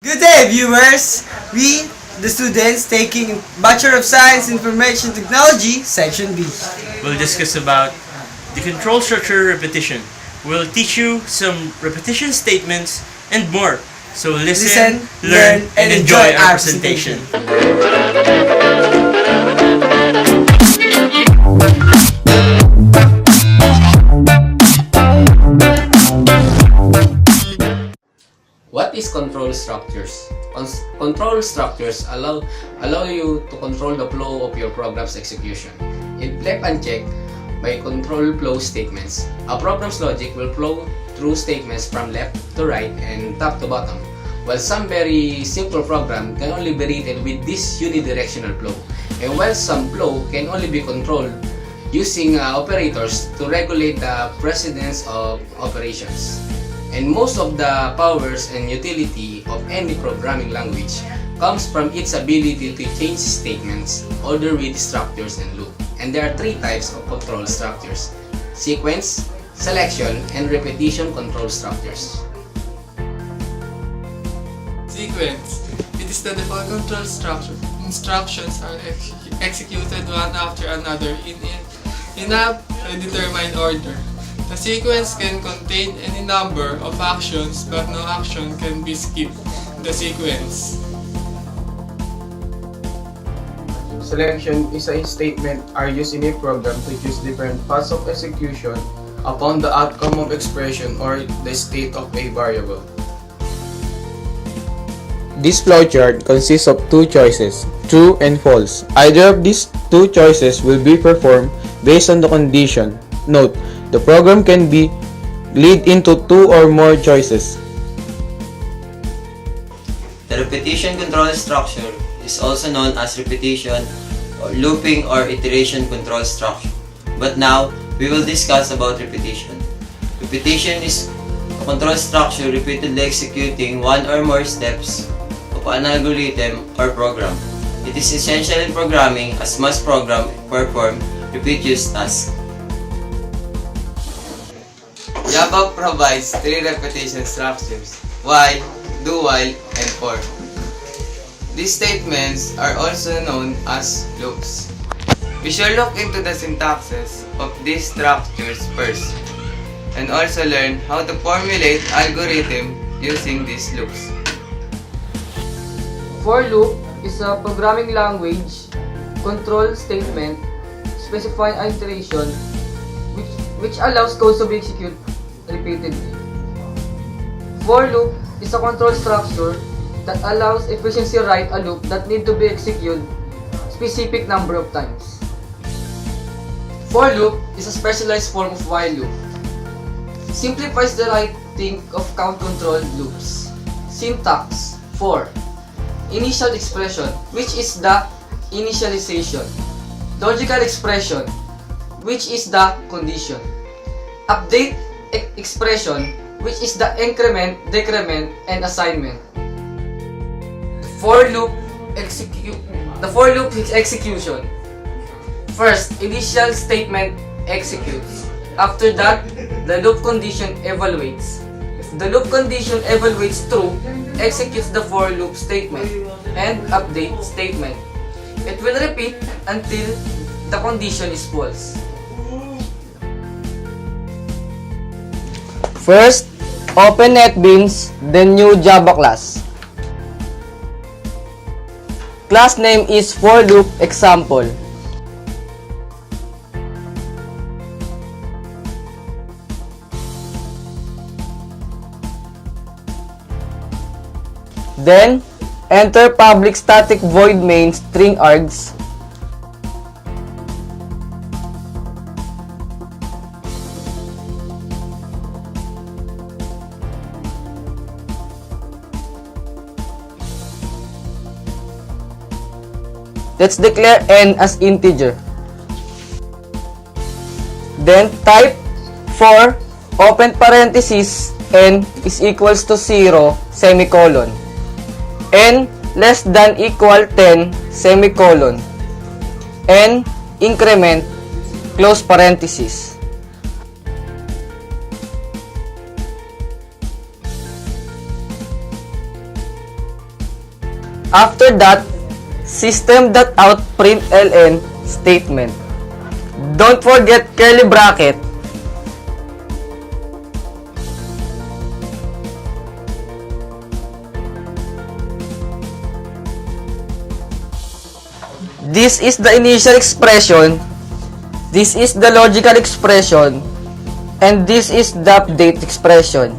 Good day, viewers! We, the students taking Bachelor of Science Information Technology, Section B. We'll discuss about the control structure repetition. We'll teach you some repetition statements and more. So listen, learn, and enjoy our presentation. What is control structures? Control structures allow you to control the flow of your program's execution. In left uncheck by control flow statements, a program's logic will flow through statements from left to right and top to bottom, while some very simple program can only be written with this unidirectional flow, and while some flow can only be controlled using operators to regulate the precedence of operations. And most of the powers and utility of any programming language comes from its ability to change statements, order with structures, and loop. And there are three types of control structures: sequence, selection, and repetition control structures. Sequence. It is the default control structure. Instructions are executed one after another in a predetermined order. The sequence can contain any number of actions, but no action can be skipped in the sequence. Selection is a statement are used in a program to choose different paths of execution upon the outcome of expression or the state of a variable. This flowchart consists of two choices, true and false. Either of these two choices will be performed based on the condition. Note, the program can be lead into two or more choices. The repetition control structure is also known as repetition or looping or iteration control structure. But now, we will discuss about repetition. Repetition is a control structure repeatedly executing one or more steps of an algorithm or program. It is essential in programming as must program perform repetitious tasks. Java provides three repetition structures: while, do while, and for. These statements are also known as loops. We shall look into the syntaxes of these structures first, and also learn how to formulate algorithm using these loops. For loop is a programming language control statement specifying iteration which allows code to be executed repeatedly. For loop is a control structure that allows efficiency write a loop that need to be executed specific number of times. For loop is a specialized form of while loop. Simplifies the writing of count control loops. Syntax: for initial expression, which is the initialization. Logical expression, which is the condition. Update expression, which is the increment, decrement, and assignment. The for loop execution. First, initial statement executes. After that, the loop condition evaluates. If the loop condition evaluates true, executes the for loop statement and update statement. It will repeat until the condition is false. First, open NetBeans, then new Java class. Class name is for loop example. Then, enter public static void main string args. Let's declare n as integer. Then type for open parenthesis n is equals to 0 semicolon. N less than equal 10 semicolon. N increment close parenthesis. After that, system.out println statement. Don't forget curly bracket. This is the initial expression, this is the logical expression, and this is the update expression.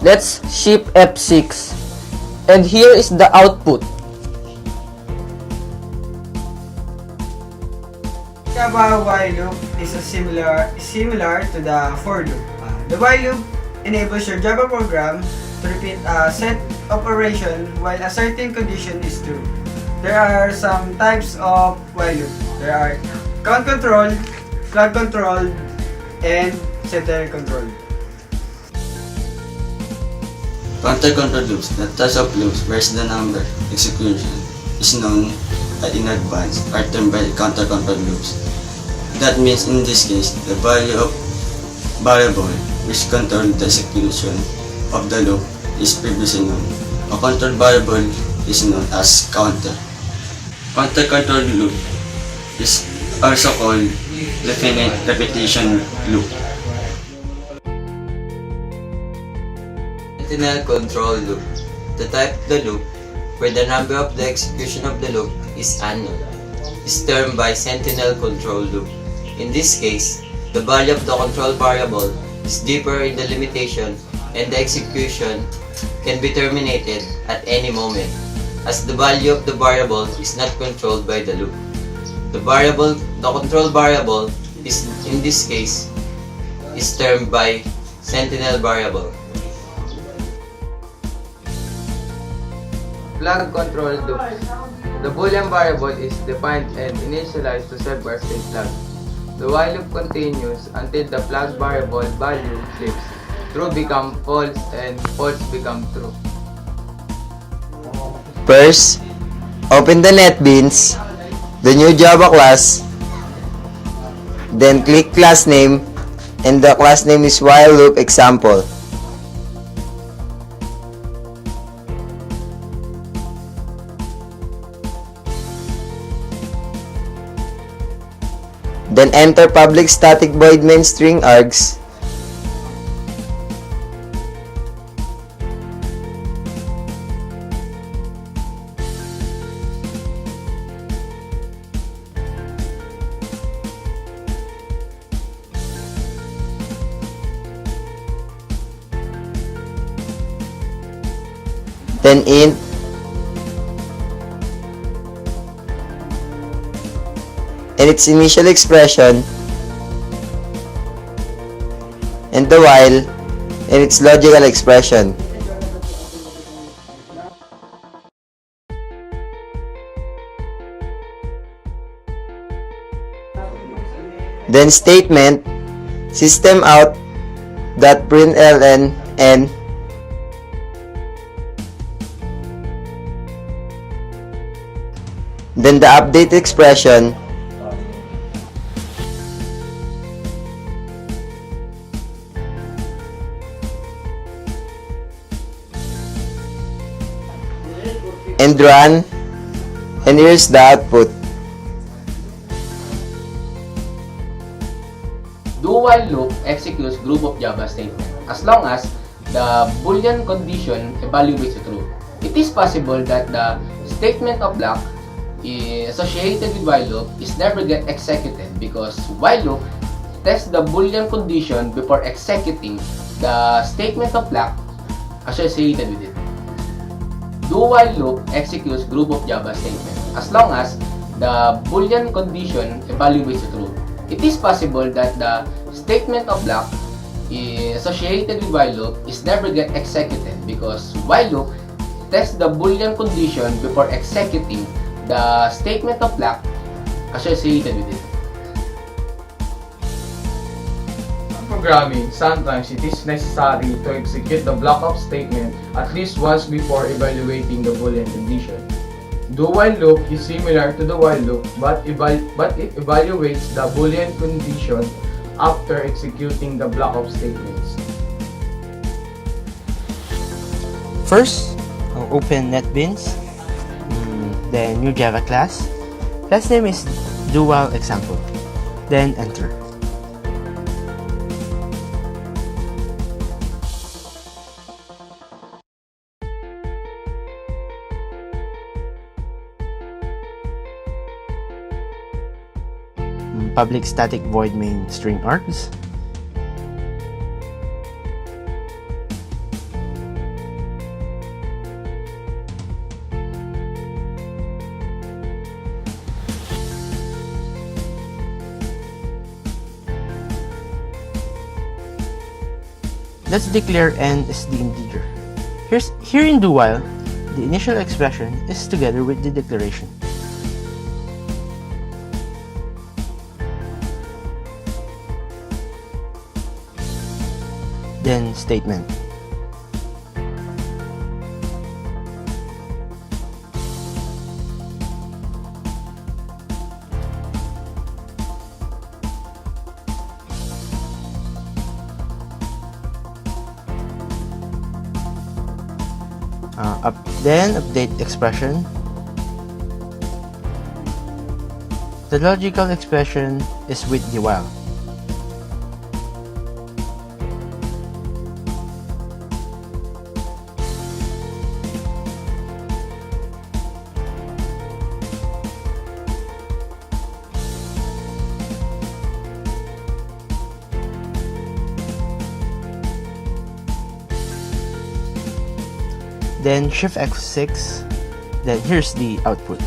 Let's shift F6. And here is the output. Java while loop is similar to the for loop. The while loop enables your Java program to repeat a set operation while a certain condition is true. There are some types of while loop. There are count control, flag control, and setter control. Counter control loops, the types of loops where the number execution is known in advance are termed by counter control loops. That means in this case, the value of variable which controls the execution of the loop is previously known. A control variable is known as counter. Counter control loop is also called definite repetition loop. Sentinel control loop. The type of the loop, where the number of the execution of the loop is unknown, is termed by sentinel control loop. In this case, the value of the control variable is deeper in the limitation and the execution can be terminated at any moment, as the value of the variable is not controlled by the loop. The control variable is, in this case, is termed by sentinel variable. Flag control loops. The Boolean variable is defined and initialized to serve as a flag. The while loop continues until the flag variable value flips. True become false and false become true. First, open the NetBeans, the new Java class, then click class name, and the class name is while loop example. Then enter public static void main string args. Then int and its initial expression, and the while and its logical expression. Then statement system out dot println n then the update expression, and run, and here's the output. Do while loop executes group of Java statements as long as the Boolean condition evaluates true. It is possible that the statement of block associated with while loop is never get executed because while loop tests the Boolean condition before executing the statement of block associated with it. Do while loop executes group of Java statements as long as the Boolean condition evaluates true. It is possible that the statement of block associated with while loop is never get executed because while loop tests the Boolean condition before executing the statement of block associated with it. Programming, sometimes it is necessary to execute the block-of statement at least once before evaluating the Boolean condition. Do while loop is similar to the while loop but it evaluates the Boolean condition after executing the block-of statements. First, I'll open NetBeans. then new Java class. Class name is dual example. Then enter. Public static void main string args. Let's declare n as the integer. Here in do while, the initial expression is together with the declaration. Then statement. Then update expression. The logical expression is with the while. Then shift F6, then here's the output.